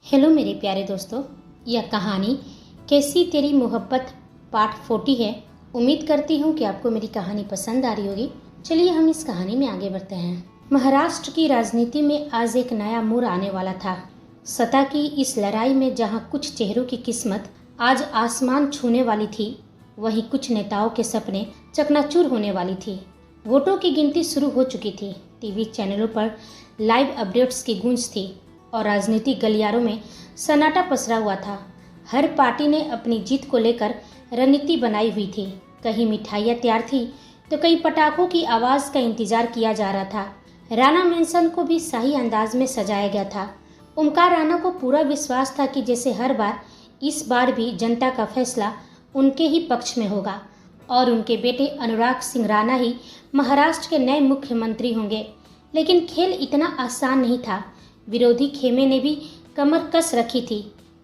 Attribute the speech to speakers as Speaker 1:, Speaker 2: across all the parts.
Speaker 1: Hello मेरे प्यारे दोस्तों, यह कहानी कैसी तेरी मोहब्बत पार्ट 40 है। उम्मीद करती हूँ कि आपको मेरी कहानी पसंद आ रही होगी। चलिए हम इस कहानी में आगे बढ़ते हैं। महाराष्ट्र की राजनीति में आज एक नया मोड़ आने वाला था। सत्ता की इस लड़ाई में जहाँ कुछ चेहरों की किस्मत आज आसमान छूने वाली थी, वहीं कुछ नेताओं के सपने चकनाचूर होने वाली थी। वोटों की गिनती शुरू हो चुकी थी। टीवी चैनलों पर लाइव अपडेट्स की गूंज थी और राजनीतिक गलियारों में सन्नाटा पसरा हुआ था। हर पार्टी ने अपनी जीत को लेकर रणनीति बनाई हुई थी। कहीं मिठाइयाँ तैयार थी तो कहीं पटाखों की आवाज़ का इंतजार किया जा रहा था। राणा मेंशन को भी शाही अंदाज में सजाया गया था। ओमकार राणा को पूरा विश्वास था कि जैसे हर बार इस बार भी जनता का फैसला उनके ही पक्ष में होगा और उनके बेटे अनुराग सिंह राणा ही महाराष्ट्र के नए मुख्यमंत्री होंगे। लेकिन खेल इतना आसान नहीं था। विरोधी खेमे ने भी कमर कस रखी थी।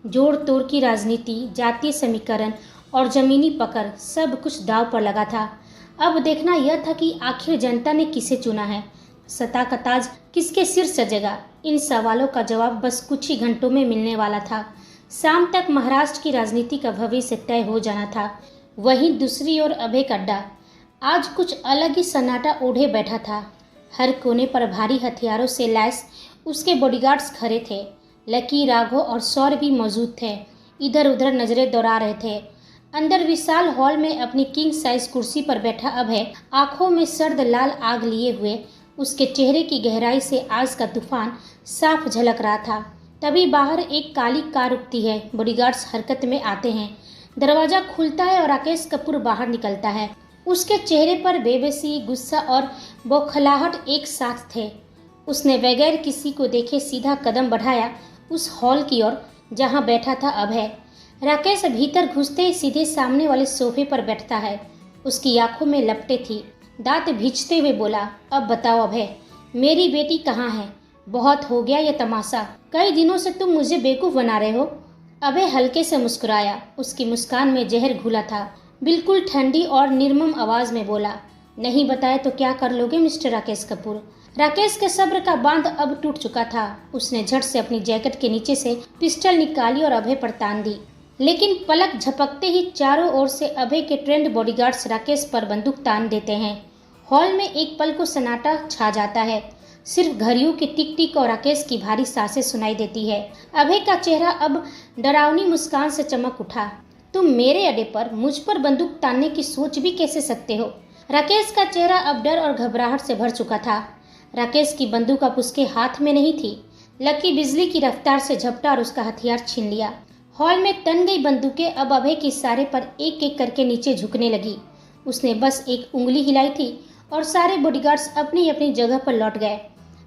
Speaker 1: जोड़ तोड़ की राजनीति, जातीय समीकरण और जमीनी पकड़, सब कुछ दांव पर लगा था। अब देखना यह था कि आखिर जनता ने किसे चुना है, सत्ता का ताज किसके सिर सजेगा। इन सवालों का जवाब बस कुछ ही घंटों में मिलने वाला था। शाम तक महाराष्ट्र की राजनीति का भविष्य तय हो जाना था। वहीं दूसरी ओर अभय का अड्डा आज कुछ अलग ही सन्नाटा ओढ़े बैठा था। हर कोने पर भारी हथियारों से लैस उसके बॉडीगार्ड्स खड़े थे। लकी, राघव और सौर भी मौजूद थे। इधर उधर नजरें दौड़ा रहे थे। अंदर विशाल हॉल में अपनी किंग साइज कुर्सी पर बैठा अभय आंखों में सर्द लाल आग लिए हुए, उसके चेहरे की गहराई से आज का तूफान साफ झलक रहा था। तभी बाहर एक काली कार रुकती है। बॉडीगार्ड्स हरकत में आते हैं। दरवाजा खुलता है और राकेश कपूर बाहर निकलता है। उसके चेहरे पर बेबसी, गुस्सा और बौखलाहट एक साथ थे। उसने बगैर किसी को देखे सीधा कदम बढ़ाया उस हॉल की ओर जहां बैठा था अभय। राकेश भीतर घुसते ही सीधे सामने वाले सोफे पर बैठता है। उसकी आंखों में लपटें थी। दांत भींचते हुए बोला, अब बताओ अभय, मेरी बेटी कहाँ है? बहुत हो गया यह तमाशा। कई दिनों से तुम मुझे बेवकूफ़ बना रहे हो। अभय हल्के से मुस्कुराया। उसकी मुस्कान में जहर घुला था। बिल्कुल ठंडी और निर्मम आवाज में बोला, नहीं बताए तो क्या कर लोगे मिस्टर राकेश कपूर? राकेश के सब्र का बांध अब टूट चुका था। उसने झट से अपनी जैकेट के नीचे से पिस्टल निकाली और अभय पर तान दी। लेकिन पलक झपकते ही चारों ओर से अभय के ट्रेंड बॉडीगार्ड्स राकेश पर बंदूक तान देते हैं। हॉल में एक पल को सन्नाटा छा जाता है। सिर्फ घड़ियों की टिक टिक और राकेश की भारी सांसें सुनाई देती है। अभय का चेहरा अब डरावनी मुस्कान से चमक उठा। तुम मेरे अड्डे पर मुझ पर बंदूक तानने की सोच भी कैसे सकते हो? राकेश का चेहरा अब डर और घबराहट से भर चुका था। राकेश की बंदूक अब उसके हाथ में नहीं थी। लकी बिजली की रफ्तार से झपटा और उसका हथियार छीन लिया। हॉल में तन गई बंदूकें अब अभय के इशारे पर एक एक करके नीचे झुकने लगी। उसने बस एक उंगली हिलाई थी और सारे बॉडीगार्ड्स अपनी अपनी जगह पर लौट गए।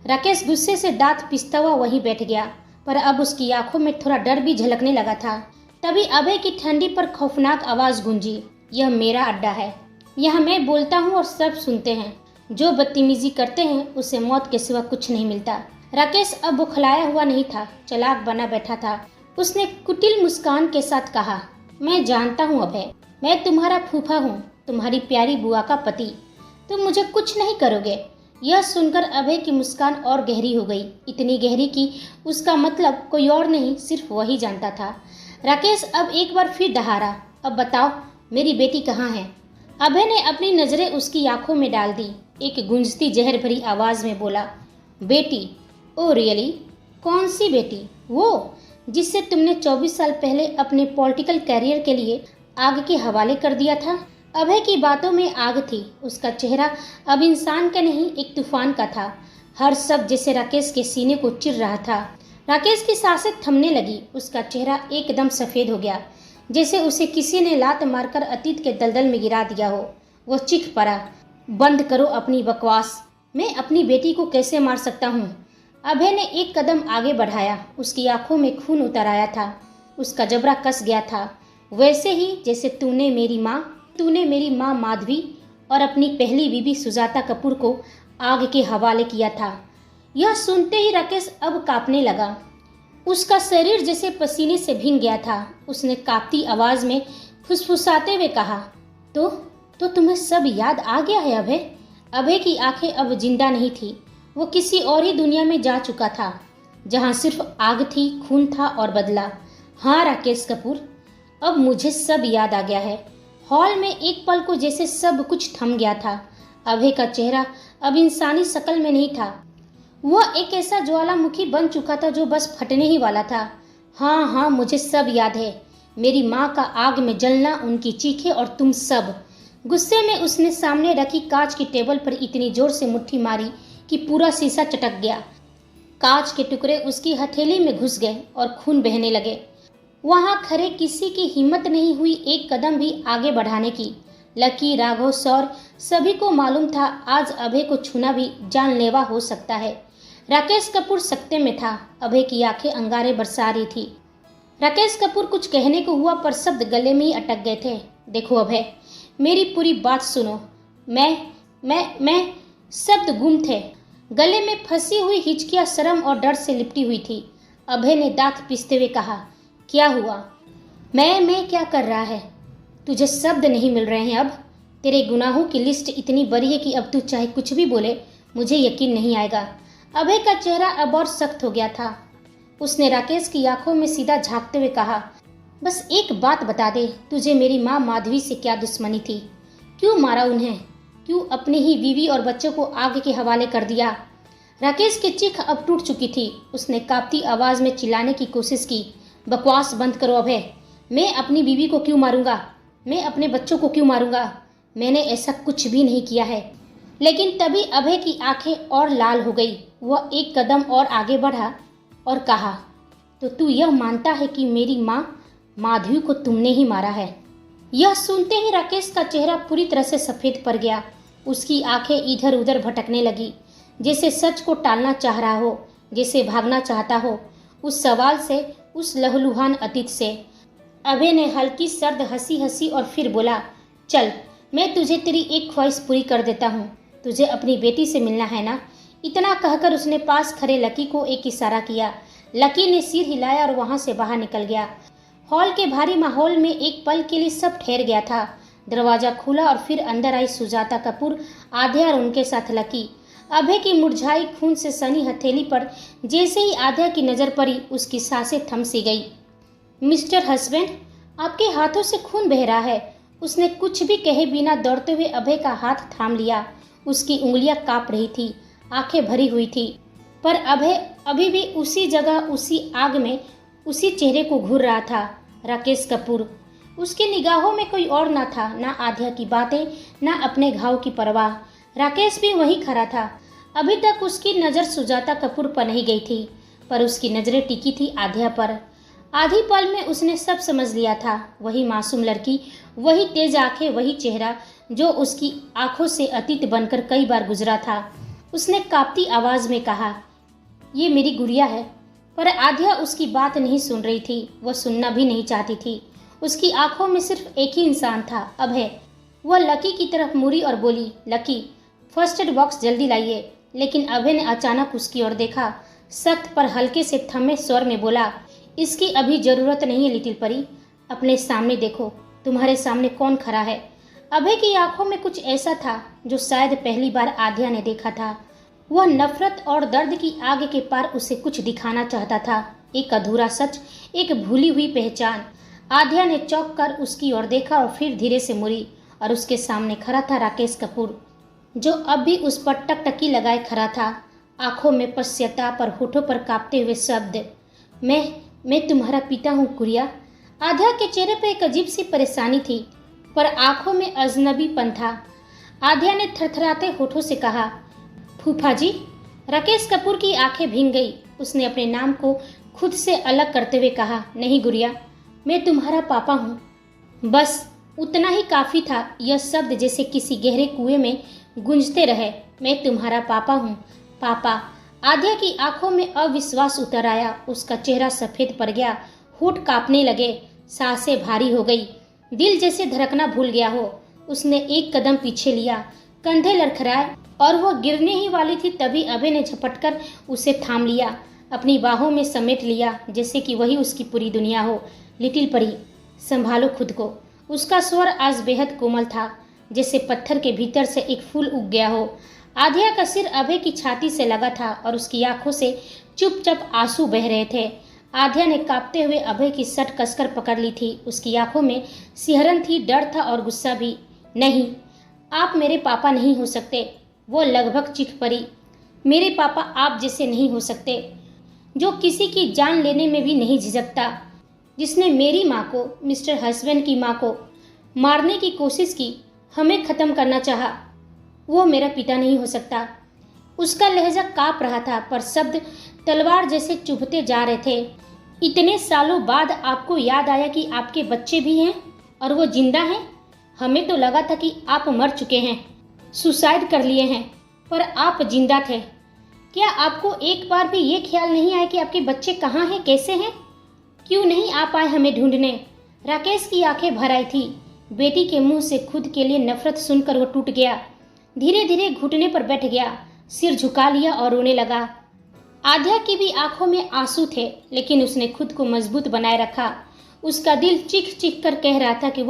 Speaker 1: राकेश गुस्से से दांत पिसता हुआ वहीं बैठ गया, पर अब उसकी आंखों में थोड़ा डर भी झलकने लगा था। तभी अभय की ठंडी पर खौफनाक आवाज गूंजी, यह मेरा अड्डा है। यहाँ मैं बोलता हूँ और सब सुनते हैं। जो बदतमीजी करते हैं उसे मौत के सिवा कुछ नहीं मिलता। राकेश अब बुखलाया हुआ नहीं था, चालाक बना बैठा था। उसने कुटिल मुस्कान के साथ कहा, मैं जानता हूँ अभय, मैं तुम्हारा फूफा हूँ, तुम्हारी प्यारी बुआ का पति। तुम मुझे कुछ नहीं करोगे। यह सुनकर अभय की मुस्कान और गहरी हो गई, इतनी गहरी कि उसका मतलब कोई और नहीं, सिर्फ वही जानता था। राकेश अब एक बार फिर दहाड़ा, अब बताओ मेरी बेटी कहाँ है? अभय ने अपनी नजरें उसकी आंखों में डाल दी। एक गूंजती जहर भरी आवाज में बोला, बेटी? Oh really? कौन सी बेटी? वो जिससे तुमने 24 साल पहले अपने पॉलिटिकल कैरियर के लिए आग के हवाले कर दिया था। अभय की बातों में आग थी। उसका चेहरा अब इंसान का नहीं, एक तूफान का था। हर शब्द जैसे राकेश के सीने को चिर रहा था। राकेश की सांसें थमने लगी। उसका चेहरा एकदम सफेद हो गया, जैसे उसे किसी ने लात मारकर अतीत के दलदल में गिरा दिया हो। वो चीख पड़ा, बंद करो अपनी बकवास। मैं अपनी बेटी को कैसे मार सकता हूँ? अभय ने एक कदम आगे बढ़ाया। उसकी आंखों में खून उतर आया था। उसका जबड़ा कस गया था, वैसे ही जैसे तूने मेरी माँ माधवी और अपनी पहली बीबी सुजाता कपूर को आग के हवाले किया था। यह सुनते ही राकेश अब कांपने लगा। उसका शरीर जैसे पसीने से भीग गया था। उसने कांपती आवाज में फुसफुसाते हुए कहा, तो तुम्हें सब याद आ गया है अभय? अभय की आंखें अब जिंदा नहीं थी। वो किसी और ही दुनिया में जा चुका था। जहाँ सिर्फ आग थी, खून था और बदला। हाँ राकेश कपूर, अब मुझे सब याद आ गया है। हॉल में एक पल को जैसे सब कुछ थम गया था। अभय का चेहरा अब इंसानी शक्ल में नहीं था। वह एक ऐसा ज्वालामुखी बन चुका था जो बस फटने ही वाला था। हाँ हाँ, मुझे सब याद है। मेरी माँ का आग में जलना, उनकी चीखें और तुम सब। गुस्से में उसने सामने रखी कांच की टेबल पर इतनी जोर से मुट्ठी मारी कि पूरा शीशा चटक गया। कांच के टुकड़े उसकी हथेली में घुस गए और खून बहने लगे। वहां खड़े किसी की हिम्मत नहीं हुई एक कदम भी आगे बढ़ाने की। लकी, राघव, सौर सभी को मालूम था आज अभय को छूना भी जानलेवा हो सकता है। राकेश कपूर सकते में था। अभय की आंखें अंगारे बरसा रही थी। राकेश कपूर कुछ कहने को हुआ पर शब्द गले में ही अटक गए थे। देखो अभय, मेरी पूरी बात सुनो। मैं शब्द गुम थे। गले में फंसी हुई हिचकियां शर्म और डर से लिपटी हुई थी। अभय ने दांत पीसते हुए कहा, क्या हुआ? मैं क्या कर रहा है? तुझे शब्द नहीं मिल रहे हैं अब? तेरे गुनाहों की लिस्ट इतनी बड़ी है कि अब तू चाहे कुछ भी बोले मुझे यकीन नहीं आएगा। अभय का चेहरा अब और सख्त हो गया था। उसने राकेश की आंखों में सीधा झांकते हुए कहा, बस एक बात बता दे, तुझे मेरी माँ माधवी से क्या दुश्मनी थी? क्यों मारा उन्हें? क्यों अपनी ही बीवी और बच्चों को आग के हवाले कर दिया? राकेश की चीख अब टूट चुकी थी। उसने कांपती आवाज में चिल्लाने की कोशिश की, बकवास बंद करो अभय। मैं अपनी बीवी को क्यों मारूंगा? मैं अपने बच्चों को क्यों मारूंगा? मैंने ऐसा कुछ भी नहीं किया है। लेकिन तभी अभय की आंखें और लाल हो गई। वह एक कदम और आगे बढ़ा और कहा, तो तू यह मानता है कि मेरी माँ माधवी को तुमने ही मारा है? यह सुनते ही राकेश का चेहरा पूरी तरह से सफेद पड़ गया। उसकी आंखें इधर उधर भटकने लगी, जैसे सच को टालना चाह रहा हो, जैसे भागना चाहता हो उस सवाल से, उस लहूलुहान अतीत से। अभय ने हल्की सर्द हंसी हंसी और फिर बोला, चल मैं तुझे तेरी एक ख्वाहिश पूरी कर देता हूँ। तुझे अपनी बेटी से मिलना है ना? इतना कहकर उसने पास खड़े लकी को एक इशारा किया। लकी ने सिर हिलाया और वहां से बाहर निकल गया। हॉल के भारी माहौल में एक पल के लिए सब ठहर गया था। दरवाजा खुला और फिर अंदर आई सुजाता कपूर, आध्या और उनके साथ लकी। अभय की मुरझाई खून से सनी हथेली पर जैसे ही आध्या की नजर पड़ी, उसकी सांसें थम सी गई। मिस्टर हस्बैंड, आपके हाथों से खून बह रहा है। उसने कुछ भी कहे बिना दौड़ते हुए अभय का हाथ थाम लिया। उसकी उंगलियां कांप रही थी, आंखें भरी हुई थी, पर अभय अभी भी उसी जगह, उसी आग में, उसी चेहरे को घूर रहा था। राकेश कपूर। उसकी निगाहों में कोई और ना था, ना आध्या की बातें, ना अपने घाव की परवाह। राकेश भी वहीं खड़ा था। अभी तक उसकी नज़र सुजाता कपूर पर नहीं गई थी, पर उसकी नज़रें टिकी थी आध्या पर। आधी पल में उसने सब समझ लिया था। वही मासूम लड़की, वही तेज आंखें, वही चेहरा जो उसकी आंखों से अतीत बनकर कई बार गुजरा था। उसने कांपती आवाज में कहा, ये मेरी गुड़िया है। पर आध्या उसकी बात नहीं सुन रही थी, वह सुनना भी नहीं चाहती थी। उसकी आंखों में सिर्फ एक ही इंसान था, अभय। वह लकी की तरफ मुड़ी और बोली, लकी फर्स्ट एड बॉक्स जल्दी लाइए। लेकिन अभय ने अचानक उसकी ओर देखा, सख्त पर हल्के से थमे स्वर में बोला, इसकी अभी जरूरत नहीं है लिटिल परी। अपने सामने देखो, तुम्हारे सामने कौन खड़ा है। अभय की आंखों में कुछ ऐसा था जो शायद पहली बार आध्या ने देखा था। वह नफरत और दर्द की आग के पार उसे कुछ दिखाना चाहता था, एक अधूरा सच, एक भूली हुई पहचान। आध्या ने चौंक कर उसकी ओर देखा और फिर धीरे से मुड़ी, और उसके सामने खड़ा था राकेश कपूर, जो अब भी उस पर टकटकी लगाए खड़ा था, आंखों में पश्चाताप और होठों पर कांपते हुए शब्द, मैं तुम्हारा पिता हूँ गुड़िया। आध्या के चेहरे पर एक अजीब सी परेशानी थी, पर आंखों में अजनबीपन था। आध्या ने थरथराते होठों से कहा, फूफा जी। राकेश कपूर की आंखें भीग गई। उसने अपने नाम को खुद से अलग करते हुए कहा, नहीं गुड़िया, मैं तुम्हारा पापा हूँ। बस उतना ही काफी था। यह शब्द जैसे किसी गहरे कुएं में गूंजते रहे, मैं तुम्हारा पापा हूँ, पापा। आध्या की आंखों में अविश्वास उतर आया। उसका चेहरा सफेद पड़ गया, होठ कांपने लगे, सांसें भारी हो गई, दिल जैसे धड़कना भूल गया हो। उसने एक कदम पीछे लिया, कंधे लड़खड़ाए और वह गिरने ही वाली थी, तभी अभय ने झपटकर उसे थाम लिया, अपनी बाहों में समेट लिया, जैसे कि वही उसकी पूरी दुनिया हो। लिटिल परी, संभालो खुद को। उसका स्वर आज बेहद कोमल था, जैसे पत्थर के भीतर से एक फूल उग गया हो। आध्या का सिर अभय की छाती से लगा था और उसकी आंखों से चुपचाप आंसू बह रहे थे। आध्या ने कांपते हुए अभय की शर्ट कसकर पकड़ ली थी। उसकी आंखों में सिहरन थी, डर था और गुस्सा भी। नहीं, आप मेरे पापा नहीं हो सकते, वो लगभग चीख पड़ी। मेरे पापा आप जैसे नहीं हो सकते, जो किसी की जान लेने में भी नहीं झिझकता, जिसने मेरी माँ को, मिस्टर हस्बैंड की माँ को मारने की कोशिश की, हमें ख़त्म करना चाहा, वो मेरा पिता नहीं हो सकता। उसका लहजा काँप रहा था, पर शब्द तलवार जैसे चुभते जा रहे थे। इतने सालों बाद आपको याद आया कि आपके बच्चे भी हैं और वो जिंदा हैं? हमें तो लगा था कि आप मर चुके हैं, सुसाइड कर लिए हैं, पर आप जिंदा थे। क्या आपको एक बार भी ये ख्याल नहीं आया कि आपके बच्चे कहाँ हैं, कैसे हैं? क्यों नहीं आप आए हमें ढूंढने? राकेश की आंखें भर आई थी। बेटी के मुंह से खुद के लिए नफरत सुनकर वो टूट गया। धीरे धीरे घुटने पर बैठ गया, सिर झुका लिया और रोने लगा। आध्या की भी आंखों में आंसू थे, लेकिन उसने खुद को मजबूत बनाए रखा। उसका दिल चीख चीख कर कह रहा था कि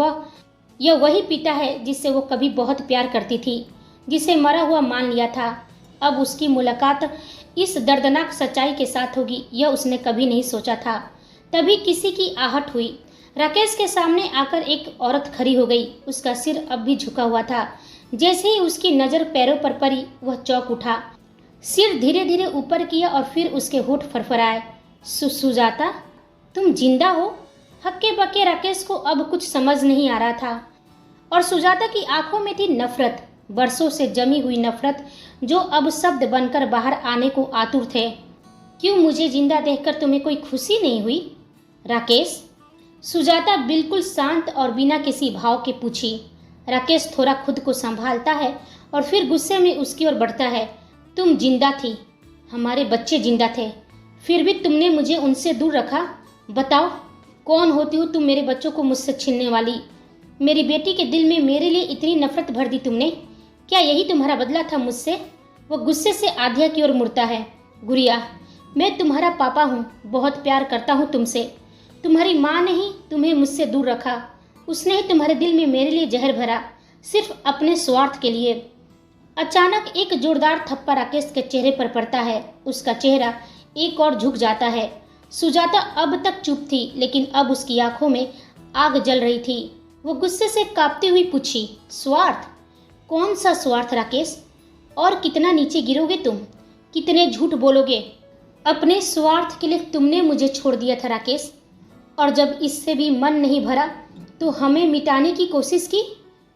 Speaker 1: यह वही पिता है जिससे वो कभी बहुत प्यार करती थी, जिसे मरा हुआ मान लिया था। अब उसकी मुलाकात इस दर्दनाक सच्चाई के साथ होगी, यह उसने कभी नहीं सोचा था। तभी किसी की आहट हुई। राकेश के सामने आकर एक औरत खड़ी हो गई। उसका सिर अब भी झुका हुआ था। जैसे ही उसकी नज़र पैरों पर पड़ी, वह चौंक उठा, सिर धीरे धीरे ऊपर किया और फिर उसके होठ फरफराए। सुजाता, तुम जिंदा हो? हक्के बक्के राकेश को अब कुछ समझ नहीं आ रहा था, और सुजाता की आंखों में थी नफरत, बरसों से जमी हुई नफरत, जो अब शब्द बनकर बाहर आने को आतुर थे। क्यों मुझे जिंदा देखकर तुम्हें कोई खुशी नहीं हुई राकेश? सुजाता बिल्कुल शांत और बिना किसी भाव के पूछी। राकेश थोड़ा खुद को संभालता है और फिर गुस्से में उसकी ओर बढ़ता है। तुम जिंदा थी, हमारे बच्चे जिंदा थे, फिर भी तुमने मुझे उनसे दूर रखा। बताओ, कौन होती हो तुम मेरे बच्चों को मुझसे छीनने वाली? मेरी बेटी के दिल में मेरे लिए इतनी नफरत भर दी तुमने। क्या यही तुम्हारा बदला था मुझसे? वो गुस्से से आध्या की ओर मुड़ता है। गुड़िया, मैं तुम्हारा पापा हूँ, बहुत प्यार करता हूँ तुमसे। तुम्हारी माँ ने ही तुम्हें मुझसे दूर रखा, उसने ही तुम्हारे दिल में मेरे लिए जहर भरा, सिर्फ अपने स्वार्थ के लिए। अचानक एक जोरदार थप्पड़ राकेश के चेहरे पर पड़ता है। उसका चेहरा एक और झुक जाता है। सुजाता अब तक चुप थी, लेकिन अब उसकी आंखों में आग जल रही थी। वो गुस्से से कांपती हुई पूछी, स्वार्थ? कौन सा स्वार्थ राकेश? और कितना नीचे गिरोगे तुम? कितने झूठ बोलोगे? अपने स्वार्थ के लिए तुमने मुझे छोड़ दिया था राकेश, और जब इससे भी मन नहीं भरा तो हमें मिटाने की कोशिश की।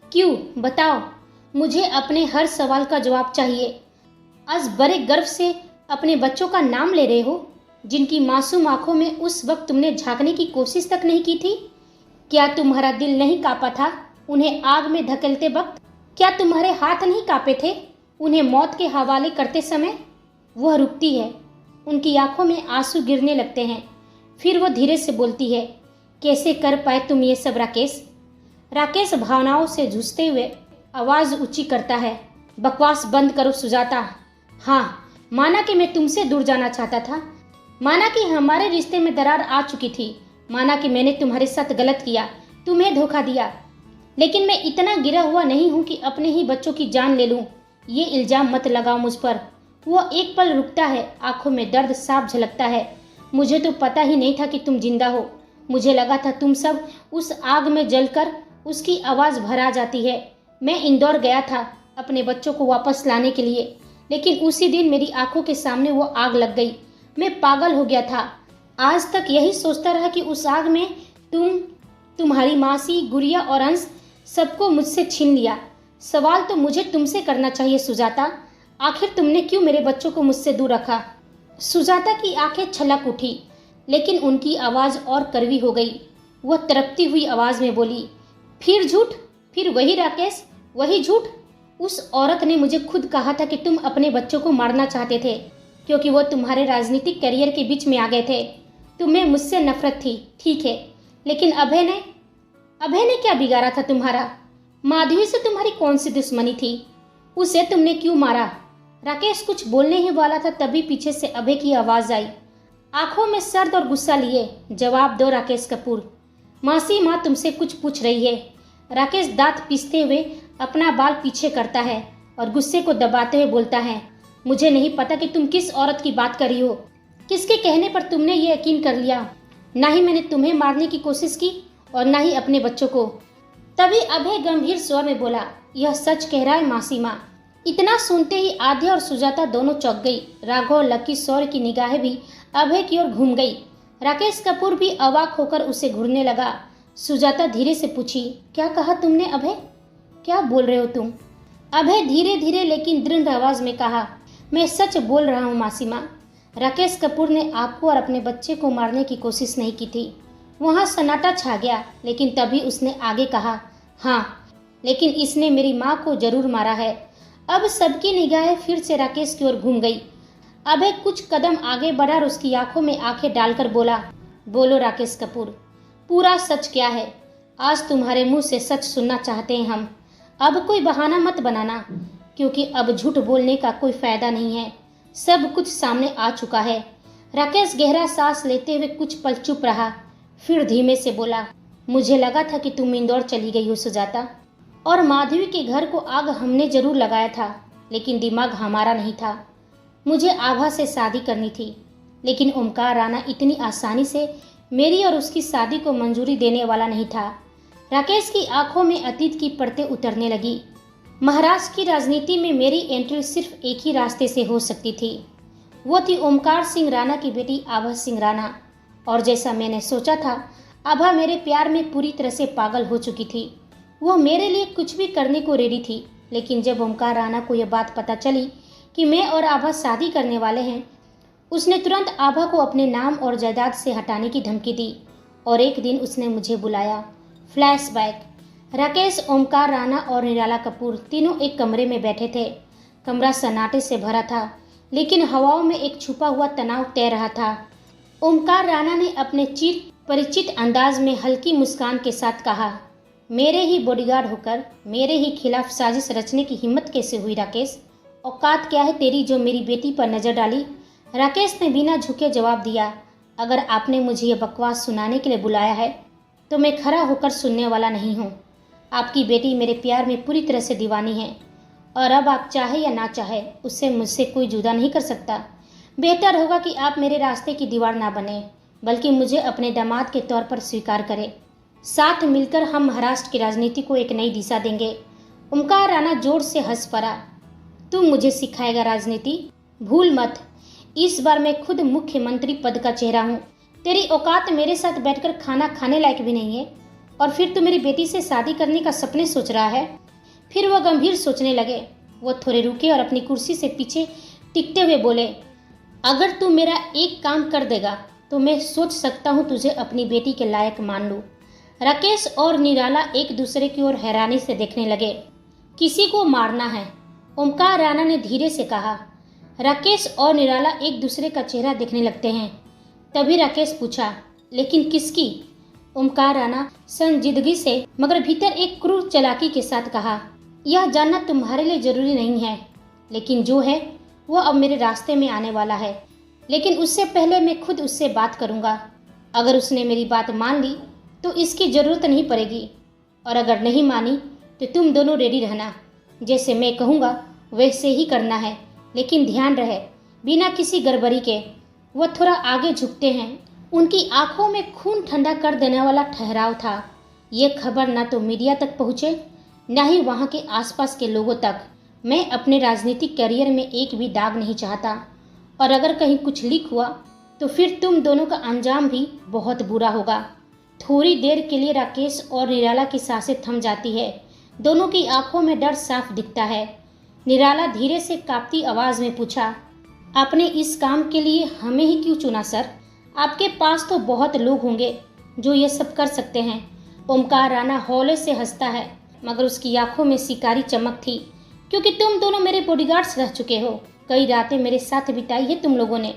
Speaker 1: क्यों, बताओ? मुझे अपने हर सवाल का जवाब चाहिए। आज बड़े गर्व से अपने बच्चों का नाम ले रहे हो, जिनकी मासूम आंखों में उस वक्त तुमने झांकने की कोशिश तक नहीं की थी। क्या तुम्हारा दिल नहीं कांपा था उन्हें आग में धकेलते वक्त? क्या तुम्हारे हाथ नहीं कांपे थे उन्हें मौत के हवाले करते समय? वह रुकती है, उनकी आंखों में आंसू गिरने लगते हैं। फिर वो धीरे से बोलती है, कैसे कर पाए तुम ये सब राकेश? राकेश भावनाओं से जूझते हुए आवाज़ ऊंची करता है, बकवास बंद करो सुजाता। हाँ, माना कि मैं तुमसे दूर जाना चाहता था, माना कि हमारे रिश्ते में दरार आ चुकी थी, माना कि मैंने तुम्हारे साथ गलत किया, तुम्हें धोखा दिया, लेकिन मैं इतना गिरा हुआ नहीं हूँ कि अपने ही बच्चों की जान ले लूँ। ये इल्ज़ाम मत लगाओ मुझ पर। वो एक पल रुकता है, आंखों में दर्द साफ झलकता है। मुझे तो पता ही नहीं था कि तुम जिंदा हो। मुझे लगा था तुम सब उस आग में जलकर उसकी आवाज़ भरा जाती है। मैं इंदौर गया था अपने बच्चों को वापस लाने के लिए, लेकिन उसी दिन मेरी आंखों के सामने वो आग लग गई। मैं पागल हो गया था। आज तक यही सोचता रहा कि उस आग में तुम्हारी मासी, गुड़िया और अंश सबको मुझसे छीन लिया। सवाल तो मुझे तुमसे करना चाहिए सुजाता, आखिर तुमने क्यों मेरे बच्चों को मुझसे दूर रखा? सुजाता की आंखें छलक उठी, लेकिन उनकी आवाज़ और कड़वी हो गई। वह तड़पती हुई आवाज़ में बोली, फिर झूठ? फिर वही राकेश, वही झूठ? उस औरत ने मुझे खुद कहा था कि तुम अपने बच्चों को मारना चाहते थे, क्योंकि वो तुम्हारे राजनीतिक करियर के बीच में आ गए थे। तुम्हें मुझसे नफरत थी, ठीक है, लेकिन अभय ने क्या बिगाड़ा था तुम्हारा? माधवी से तुम्हारी कौन सी दुश्मनी थी? उसे तुमने क्यों मारा? राकेश कुछ बोलने ही वाला था, तभी पीछे से अभय की आवाज़ आई, आंखों में सर्द और गुस्सा लिए, जवाब दो राकेश कपूर, मासी माँ तुमसे कुछ पूछ रही है। राकेश दांत पीसते हुए अपना बाल पीछे करता है और गुस्से को दबाते हुए बोलता है, मुझे नहीं पता कि तुम किस औरत की बात कर रही हो। किसके कहने पर तुमने ये यकीन कर लिया? ना ही मैंने तुम्हें मारने की कोशिश की और ना ही अपने बच्चों को। तभी अभय गंभीर स्वर में बोला, यह सच कह रहा है मासी माँ। इतना सुनते ही आध्या और सुजाता दोनों चौंक गई। राघव और लकी सौर्य की निगाहें भी अभय की ओर घूम गई। राकेश कपूर भी अवाक होकर उसे घूरने लगा। सुजाता धीरे से पूछी, क्या कहा तुमने अभय? क्या बोल रहे हो तुम? अभय धीरे धीरे लेकिन दृढ़ आवाज में कहा, मैं सच बोल रहा हूँ मासी माँ। राकेश कपूर ने आपको और अपने बच्चे को मारने की कोशिश नहीं की थी। वहाँ सन्नाटा छा गया, लेकिन तभी उसने आगे कहा, हाँ, लेकिन इसने मेरी माँ को जरूर मारा है। अब सबकी निगाहें फिर से राकेश की ओर घूम गई। अभय कुछ कदम आगे बढ़ा और उसकी आंखों में आंखें डालकर बोला, बोलो राकेश कपूर, पूरा सच क्या है? आज तुम्हारे मुंह से सच सुनना चाहते हैं हम। अब कोई बहाना मत बनाना, क्योंकि अब झूठ बोलने का कोई फायदा नहीं है। सब कुछ सामने आ चुका है। राकेश गहरा सांस लेते हुए कुछ पल चुप रहा, फिर धीमे से बोला, मुझे लगा था कि तुम इंदौर चली गई हो सुजाता, और माधवी के घर को आग हमने जरूर लगाया था, लेकिन दिमाग हमारा नहीं था। मुझे आभा से शादी करनी थी, लेकिन ओमकार राणा इतनी आसानी से मेरी और उसकी शादी को मंजूरी देने वाला नहीं था। राकेश की आंखों में अतीत की परतें उतरने लगी। महाराष्ट्र की राजनीति में मेरी एंट्री सिर्फ एक ही रास्ते से हो सकती थी। वो थी ओमकार सिंह राणा की बेटी आभा सिंह राणा। और जैसा मैंने सोचा था, आभा मेरे प्यार में पूरी तरह से पागल हो चुकी थी। वो मेरे लिए कुछ भी करने को रेडी थी। लेकिन जब ओमकार राणा को यह बात पता चली कि मैं और आभा शादी करने वाले हैं, उसने तुरंत आभा को अपने नाम और जायदाद से हटाने की धमकी दी। और एक दिन उसने मुझे बुलाया। फ्लैशबैक। राकेश, ओमकार राणा और निराला कपूर तीनों एक कमरे में बैठे थे। कमरा सन्नाटे से भरा था, लेकिन हवाओं में एक छुपा हुआ तनाव तैर रहा था। ओमकार राणा ने अपने चिर परिचित अंदाज में हल्की मुस्कान के साथ कहा, मेरे ही बॉडीगार्ड होकर मेरे ही खिलाफ साजिश रचने की हिम्मत कैसे हुई राकेश? औकात क्या है तेरी जो मेरी बेटी पर नजर डाली? राकेश ने बिना झुके जवाब दिया, अगर आपने मुझे ये बकवास सुनाने के लिए बुलाया है तो मैं खड़ा होकर सुनने वाला नहीं हूँ। आपकी बेटी मेरे प्यार में पूरी तरह से दीवानी है, और अब आप चाहे या ना चाहे उससे मुझसे कोई जुदा नहीं कर सकता। बेहतर होगा कि आप मेरे रास्ते की दीवार ना बने, बल्कि मुझे अपने दामाद के तौर पर स्वीकार करें। साथ मिलकर हम महाराष्ट्र की राजनीति को एक नई दिशा देंगे। ओमकार राणा जोर से हंस पड़ा। तू मुझे सिखाएगा राजनीति? भूल मत, इस बार मैं खुद मुख्यमंत्री पद का चेहरा हूँ। तेरी औकात मेरे साथ बैठकर खाना खाने लायक भी नहीं है, और फिर तू मेरी बेटी से शादी करने का सपने सोच रहा है। फिर वह गंभीर सोचने लगे। वो थोड़े रुके और अपनी कुर्सी से पीछे टिकते हुए बोले, अगर तू मेरा एक काम कर देगा तो मैं सोच सकता हूँ तुझे अपनी बेटी के लायक मान लूँ। राकेश और निराला एक दूसरे की ओर हैरानी से देखने लगे। किसी को मारना है, ओमकार राणा ने धीरे से कहा। राकेश और निराला एक दूसरे का चेहरा देखने लगते हैं। तभी राकेश पूछा, लेकिन किसकी? ओमकार राणा संजीदगी से मगर भीतर एक क्रूर चालाकी के साथ कहा, यह जानना तुम्हारे लिए जरूरी नहीं है, लेकिन जो है वो अब मेरे रास्ते में आने वाला है। लेकिन उससे पहले मैं खुद उससे बात करूंगा। अगर उसने मेरी बात मान ली तो इसकी ज़रूरत नहीं पड़ेगी, और अगर नहीं मानी तो तुम दोनों रेडी रहना। जैसे मैं कहूँगा वैसे ही करना है, लेकिन ध्यान रहे बिना किसी गड़बड़ी के। वह थोड़ा आगे झुकते हैं। उनकी आंखों में खून ठंडा कर देने वाला ठहराव था। ये खबर ना तो मीडिया तक पहुँचे, न ही वहाँ के आसपास के लोगों तक। मैं अपने राजनीतिक करियर में एक भी दाग नहीं चाहता, और अगर कहीं कुछ लीक हुआ तो फिर तुम दोनों का अंजाम भी बहुत बुरा होगा। थोड़ी देर के लिए राकेश और निराला की सांसें थम जाती है। दोनों की आंखों में डर साफ दिखता है। निराला धीरे से कांपती आवाज में पूछा, आपने इस काम के लिए हमें ही क्यों चुना सर? आपके पास तो बहुत लोग होंगे जो ये सब कर सकते हैं। ओमकार राणा हौले से हंसता है, मगर उसकी आंखों में शिकारी चमक थी, क्योंकि तुम दोनों मेरे बॉडीगार्ड्स रह चुके हो। कई रातें मेरे साथ बिताई है तुम लोगों ने।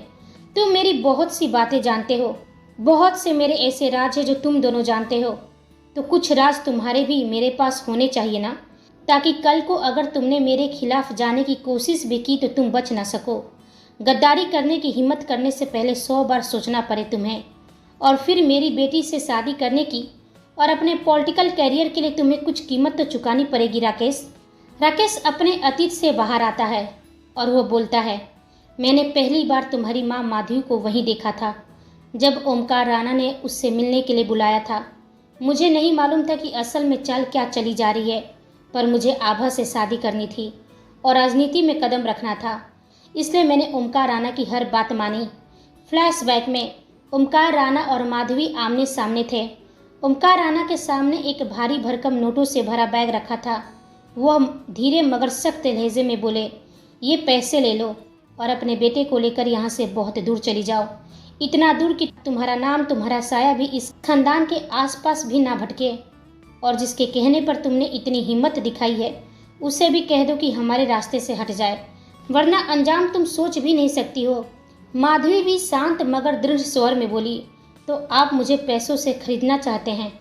Speaker 1: तुम मेरी बहुत सी बातें जानते हो। बहुत से मेरे ऐसे राज है जो तुम दोनों जानते हो। तो कुछ राज तुम्हारे भी मेरे पास होने चाहिए ना, ताकि कल को अगर तुमने मेरे खिलाफ जाने की कोशिश भी की तो तुम बच ना सको। गद्दारी करने की हिम्मत करने से पहले 100 बार सोचना पड़े तुम्हें। और फिर मेरी बेटी से शादी करने की और अपने पॉलिटिकल कैरियर के लिए तुम्हें कुछ कीमत तो चुकानी पड़ेगी राकेश। राकेश अपने अतीत से बाहर आता है और वो बोलता है, मैंने पहली बार तुम्हारी माँ माधवी को वहीं देखा था, जब ओमकार राणा ने उससे मिलने के लिए बुलाया था। मुझे नहीं मालूम था कि असल में चाल क्या चली जा रही है, पर मुझे आभा से शादी करनी थी और राजनीति में कदम रखना था, इसलिए मैंने ओमकार राणा की हर बात मानी। फ्लैशबैक में ओमकार राणा और माधवी आमने सामने थे। ओमकार राणा के सामने एक भारी भरकम नोटों से भरा बैग रखा था। वह धीरे मगर सख्त लहजे में बोले, ये पैसे ले लो और अपने बेटे को लेकर यहाँ से बहुत दूर चली जाओ, इतना दूर कि तुम्हारा नाम तुम्हारा साया भी इस खानदान के आसपास भी ना भटके। और जिसके कहने पर तुमने इतनी हिम्मत दिखाई है उसे भी कह दो कि हमारे रास्ते से हट जाए, वरना अंजाम तुम सोच भी नहीं सकती हो। माधवी भी शांत मगर दृढ़ स्वर में बोली, तो आप मुझे पैसों से खरीदना चाहते हैं?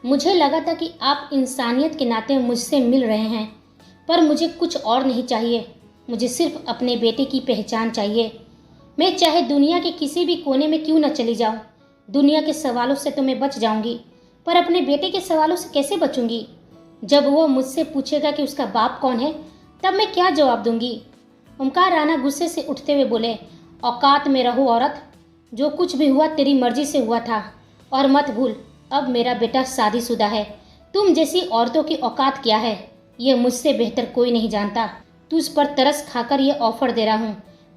Speaker 1: मुझे लगा था कि आप इंसानियत के नाते मुझसे मिल रहे हैं, पर मुझे कुछ और नहीं चाहिए। मुझे सिर्फ अपने बेटे की पहचान चाहिए। मैं चाहे दुनिया के किसी भी कोने में क्यों न चली जाऊं, दुनिया के सवालों से तो मैं बच जाऊंगी, पर अपने बेटे के सवालों से कैसे बचूंगी? जब वो मुझसे पूछेगा कि उसका बाप कौन है, तब मैं क्या जवाब दूंगी? ओमकार राणा गुस्से से उठते हुए बोले, औकात में रहो औरत, जो कुछ भी हुआ तेरी मर्जी से हुआ था, और मत भूल अब मेरा बेटा शादीशुदा है। तुम जैसी औरतों की औकात क्या है ये मुझसे बेहतर कोई नहीं जानता। तुझ पर तरस खाकर ये ऑफर दे रहा हूँ,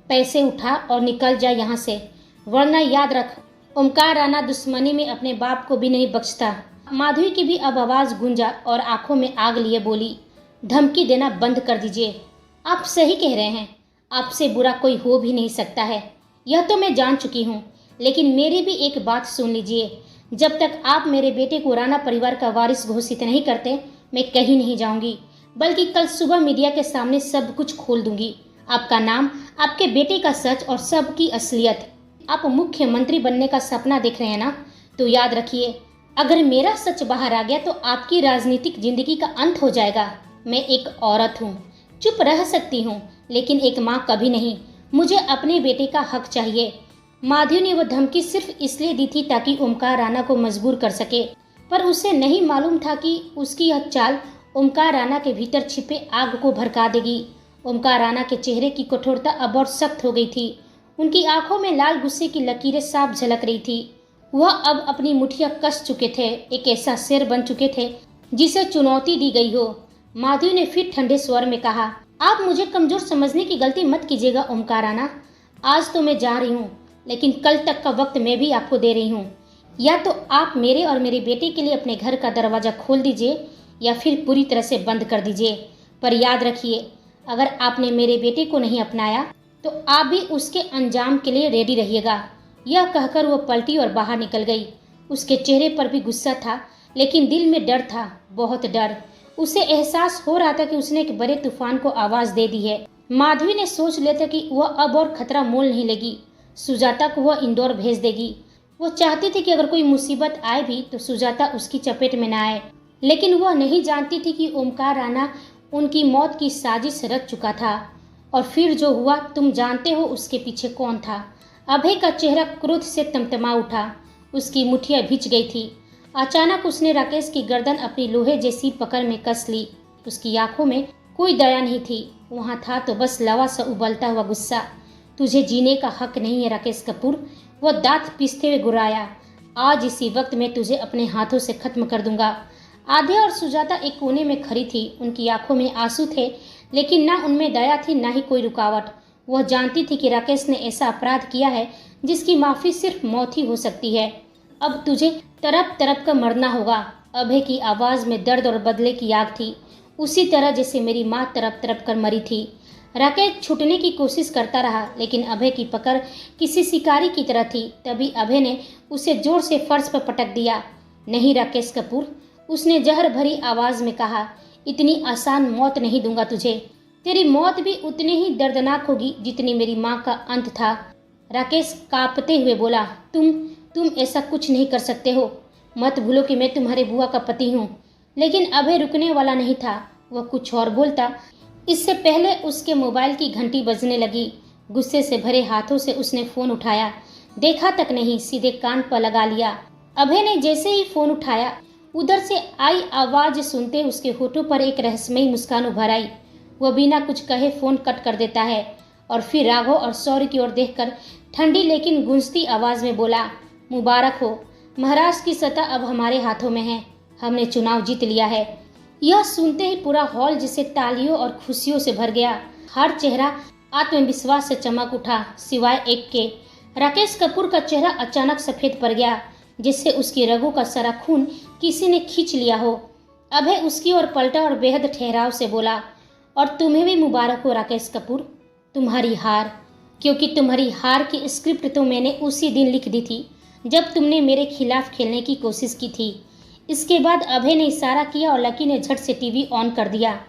Speaker 1: पैसे उठा और निकल जा यहाँ से, वरना याद रख ओमकार राणा दुश्मनी में अपने बाप को भी नहीं बख्शता। माधवी की भी अब आवाज़ गूंजा और आंखों में आग लिए बोली, धमकी देना बंद कर दीजिए। आप सही कह रहे हैं, आपसे बुरा कोई हो भी नहीं सकता है, यह तो मैं जान चुकी हूँ, लेकिन मेरी भी एक बात सुन लीजिए। जब तक आप मेरे बेटे को राणा परिवार का वारिस घोषित नहीं करते, मैं कहीं नहीं जाऊंगी, बल्कि कल सुबह मीडिया के सामने सब कुछ खोल दूंगी। आपका नाम, आपके बेटे का सच और सबकी असलियत। आप मुख्यमंत्री बनने का सपना देख रहे हैं ना, तो याद रखिए, अगर मेरा सच बाहर आ गया तो आपकी राजनीतिक जिंदगी का अंत हो जाएगा। मैं एक औरत हूँ, चुप रह सकती हूँ, लेकिन एक माँ कभी नहीं। मुझे अपने बेटे का हक चाहिए। माधवी ने वह धमकी सिर्फ इसलिए दी थी ताकि ओमकार राणा को मजबूर कर सके, पर उसे नहीं मालूम था कि उसकी यह चाल ओमकार राणा के भीतर छिपे आग को भड़का देगी। ओमकार राणा के चेहरे की कठोरता अब और सख्त हो गई थी। उनकी आंखों में लाल गुस्से की लकीरें साफ झलक रही थी। वह अब अपनी मुठियां कस चुके थे, एक ऐसा शेर बन चुके थे जिसे चुनौती दी गई हो। माधवी ने फिर ठंडे स्वर में कहा, आप मुझे कमजोर समझने की गलती मत कीजिएगा ओमकार राणा। आज तो मैं जा रही हूँ, लेकिन कल तक का वक्त मैं भी आपको दे रही हूँ। या तो आप मेरे और मेरे बेटे के लिए अपने घर का दरवाजा खोल दीजिए या फिर पूरी तरह से बंद कर दीजिए। पर याद रखिए, अगर आपने मेरे बेटे को नहीं अपनाया तो आप भी उसके अंजाम के लिए रेडी रहिएगा। यह कहकर वह पलटी और बाहर निकल गई। उसके चेहरे पर भी गुस्सा था, लेकिन दिल में डर था, बहुत डर। उसे एहसास हो रहा था कि उसने एक बड़े तूफान को आवाज दे दी है। माधवी ने सोच लिया था कि वह अब और खतरा मोल नहीं लेगी। सुजाता को वह इंदौर भेज देगी। वो चाहती थी कि अगर कोई मुसीबत आए भी तो सुजाता उसकी चपेट में न आए, लेकिन वह नहीं जानती थी कि ओमकार राणा उनकी मौत की साजिश रच चुका था। और फिर जो हुआ तुम जानते हो उसके पीछे कौन था। अभय का चेहरा क्रोध से तमतमा उठा, उसकी मुठ्ठियां भिज गई थी। अचानक उसने राकेश की गर्दन अपनी लोहे जैसी पकड़ में कस ली। उसकी आंखों में कोई दया नहीं थी, वहाँ था तो बस लवा सा उबलता हुआ गुस्सा। तुझे जीने का हक नहीं है राकेश कपूर, वह दांत पीसते हुए गुर्राया। आज इसी वक्त मैं तुझे अपने हाथों से खत्म कर दूंगा। आध्या और सुजाता एक कोने में खड़ी थी। उनकी आंखों में आंसू थे, लेकिन ना उनमें दया थी ना ही कोई रुकावट। वह जानती थी कि राकेश ने ऐसा अपराध किया है जिसकी माफ़ी सिर्फ मौत ही हो सकती है। अब तुझे तड़प तड़प कर मरना होगा। अभय की आवाज़ में दर्द और बदले की आग थी, उसी तरह जैसे मेरी माँ तड़प तड़प कर मरी थी। राकेश छूटने की कोशिश करता रहा, लेकिन अभय की पकड़ किसी शिकारी की तरह थी। तभी अभय ने उसे जोर से फर्श पर पटक दिया। नहीं राकेश कपूर, उसने जहर भरी आवाज़ में कहा, इतनी आसान मौत नहीं दूंगा तुझे। तेरी मौत भी उतनी ही दर्दनाक होगी जितनी मेरी माँ का अंत था। राकेश कांपते हुए बोला, तुम ऐसा कुछ नहीं कर सकते हो। मत भूलो कि मैं तुम्हारे बुआ का पति हूँ। लेकिन अभय रुकने वाला नहीं था। वह कुछ और बोलता, इससे पहले उसके मोबाइल की घंटी बजने लगी। गुस्से से भरे हाथों से उसने फ़ोन उठाया, देखा तक नहीं, सीधे कान पर लगा लिया। अभय ने जैसे ही फ़ोन उठाया, उधर से आई आवाज़ सुनते उसके होठों पर एक रहस्यमयी मुस्कान उभर आई। वह बिना कुछ कहे फ़ोन कट कर देता है और फिर राघव और शौर्य की ओर देखकर ठंडी लेकिन गूंजती आवाज में बोला, मुबारक हो, महाराष्ट्र की सत्ता अब हमारे हाथों में है, हमने चुनाव जीत लिया है। यह सुनते ही पूरा हॉल जिसे तालियों और खुशियों से भर गया। हर चेहरा आत्मविश्वास से चमक उठा सिवाय एक के। राकेश कपूर का चेहरा अचानक सफेद पड़ गया, जिससे उसकी रगों का सारा खून किसी ने खींच लिया हो। अभय उसकी ओर पलटा और बेहद ठहराव से बोला, और तुम्हें भी मुबारक हो राकेश कपूर, तुम्हारी हार, क्योंकि तुम्हारी हार की स्क्रिप्ट तो मैंने उसी दिन लिख दी थी जब तुमने मेरे खिलाफ खेलने की कोशिश की थी। इसके बाद अभय ने इशारा किया और लकी ने झट से टीवी ऑन कर दिया।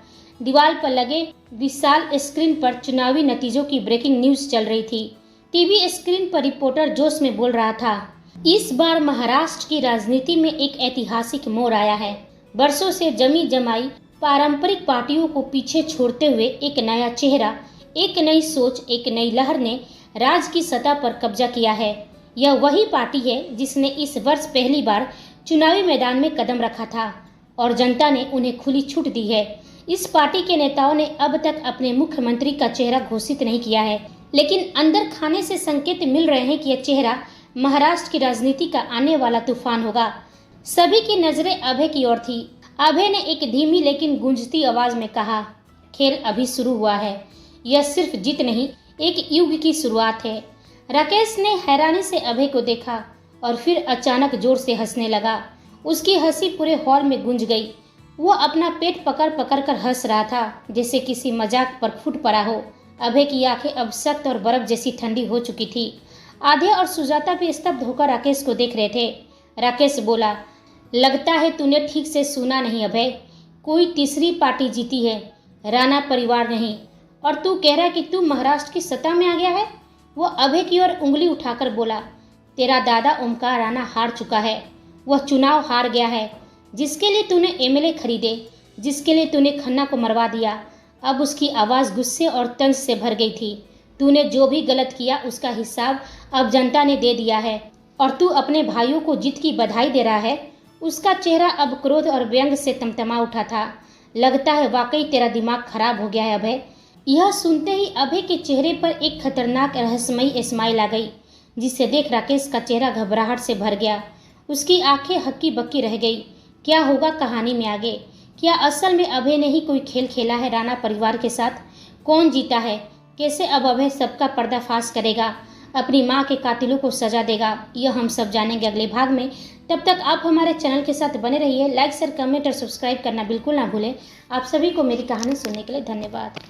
Speaker 1: दीवार पर लगे विशाल स्क्रीन पर चुनावी नतीजों की ब्रेकिंग न्यूज चल रही थी। टीवी स्क्रीन पर रिपोर्टर जोश में बोल रहा था, इस बार महाराष्ट्र की राजनीति में एक ऐतिहासिक मोड़ आया है। वर्षों से जमी जमाई पारंपरिक पार्टियों को पीछे छोड़ते हुए एक नया चेहरा, एक नई सोच, एक नई लहर ने राज्य की सत्ता पर कब्जा किया है। यह वही पार्टी है जिसने इस वर्ष पहली बार चुनावी मैदान में कदम रखा था और जनता ने उन्हें खुली छूट दी है। इस पार्टी के नेताओं ने अब तक अपने मुख्यमंत्री का चेहरा घोषित नहीं किया है, लेकिन अंदर खाने से संकेत मिल रहे हैं कि यह चेहरा महाराष्ट्र की राजनीति का आने वाला तूफान होगा। सभी की नजरें अभय की ओर थी। अभय ने एक धीमी लेकिन गूंजती आवाज में कहा, खेल अभी शुरू हुआ है, यह सिर्फ जीत नहीं, एक युग की शुरुआत है। राकेश ने हैरानी से अभय को देखा और फिर अचानक जोर से हंसने लगा। उसकी हंसी पूरे हॉल में गूंज गई। वो अपना पेट पकड़ पकड़ कर हंस रहा था, जैसे किसी मजाक पर फूट पड़ा हो। अभय की आंखें अब सख्त और बर्फ जैसी ठंडी हो चुकी थी। आध्या और सुजाता भी स्तब्ध होकर राकेश को देख रहे थे। राकेश बोला, लगता है तूने ठीक से सुना नहीं अभय, कोई तीसरी पार्टी जीती है, राणा परिवार नहीं, और तू कह रहा है कि तू महाराष्ट्र की सत्ता में आ गया है। वो अभय की ओर उंगली उठाकर बोला, तेरा दादा ओमकार राणा हार चुका है, वह चुनाव हार गया है। जिसके लिए तूने एमएलए खरीदे, जिसके लिए तूने खन्ना को मरवा दिया, अब उसकी आवाज़ गुस्से और तंज से भर गई थी। तूने जो भी गलत किया उसका हिसाब अब जनता ने दे दिया है, और तू अपने भाइयों को जीत की बधाई दे रहा है। उसका चेहरा अब क्रोध और व्यंग से तमतमा उठा था। लगता है वाकई तेरा दिमाग खराब हो गया है अभय। यह सुनते ही अभय के चेहरे पर एक खतरनाक रहस्यमयी स्माइल आ गई, जिसे देख राकेश का चेहरा घबराहट से भर गया। उसकी आंखें हक्की बक्की रह गई। क्या होगा कहानी में आगे? क्या असल में अभय ने ही कोई खेल खेला है राणा परिवार के साथ? कौन जीता है? कैसे अब अभय सबका पर्दाफाश करेगा, अपनी मां के कातिलों को सजा देगा? यह हम सब जानेंगे अगले भाग में। तब तक आप हमारे चैनल के साथ बने रहिए। लाइक शेयर कमेंट और सब्सक्राइब करना बिल्कुल ना भूलें। आप सभी को मेरी कहानी सुनने के लिए धन्यवाद।